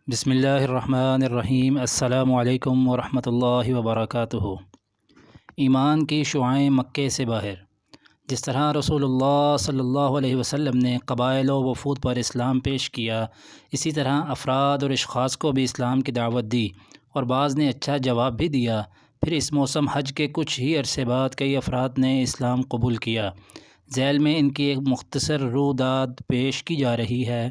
بسم اللہ الرحمن الرحیم۔ السلام علیکم ورحمۃ اللہ وبرکاتہ۔ ایمان کی شعائیں مکے سے باہر۔ جس طرح رسول اللہ صلی اللہ علیہ وسلم نے قبائل و وفود پر اسلام پیش کیا، اسی طرح افراد اور اشخاص کو بھی اسلام کی دعوت دی اور بعض نے اچھا جواب بھی دیا۔ پھر اس موسم حج کے کچھ ہی عرصے بعد کئی افراد نے اسلام قبول کیا۔ ذیل میں ان کی ایک مختصر رویداد پیش کی جا رہی ہے۔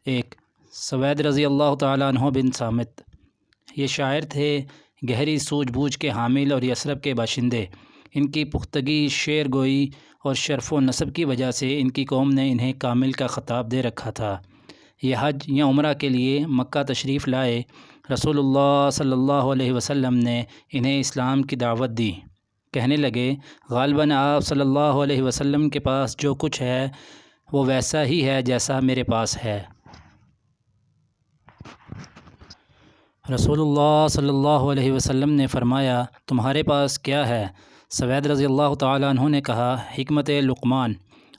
1 سوید رضی اللہ تعالیٰ عنہ بن صامت۔ یہ شاعر تھے، گہری سوجھ بوجھ کے حامل اور یثرب کے باشندے۔ ان کی پختگی، شعر گوئی اور شرف و نسب کی وجہ سے ان کی قوم نے انہیں کامل کا خطاب دے رکھا تھا۔ یہ حج یا عمرہ کے لیے مکہ تشریف لائے۔ رسول اللہ صلی اللہ علیہ وسلم نے انہیں اسلام کی دعوت دی۔ کہنے لگے، غالباً آپ صلی اللہ علیہ وسلم کے پاس جو کچھ ہے وہ ویسا ہی ہے جیسا میرے پاس ہے۔ رسول اللہ صلی اللہ علیہ وسلم نے فرمایا، تمہارے پاس کیا ہے؟ سوید رضی اللہ تعالیٰ عنہ نے کہا، حکمت لقمان۔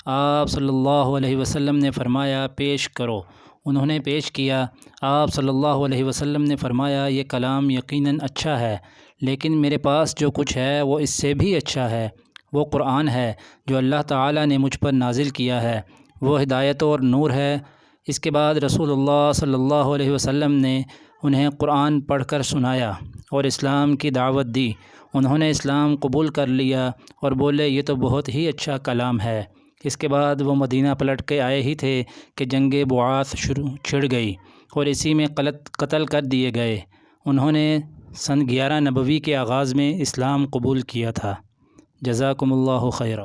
آپ صلی اللہ علیہ وسلم نے فرمایا، پیش کرو۔ انہوں نے پیش کیا۔ آپ صلی اللہ علیہ وسلم نے فرمایا، یہ کلام یقیناً اچھا ہے، لیکن میرے پاس جو کچھ ہے وہ اس سے بھی اچھا ہے۔ وہ قرآن ہے جو اللہ تعالیٰ نے مجھ پر نازل کیا ہے، وہ ہدایت اور نور ہے۔ اس کے بعد رسول اللہ صلی اللہ علیہ وسلم نے انہیں قرآن پڑھ کر سنایا اور اسلام کی دعوت دی۔ انہوں نے اسلام قبول کر لیا اور بولے، یہ تو بہت ہی اچھا کلام ہے۔ اس کے بعد وہ مدینہ پلٹ کے آئے ہی تھے کہ جنگ بعات چھڑ گئی اور اسی میں قتل کر دیے گئے۔ انہوں نے سن 11 نبوی کے آغاز میں اسلام قبول کیا تھا۔ جزاکم اللہ خیرہ۔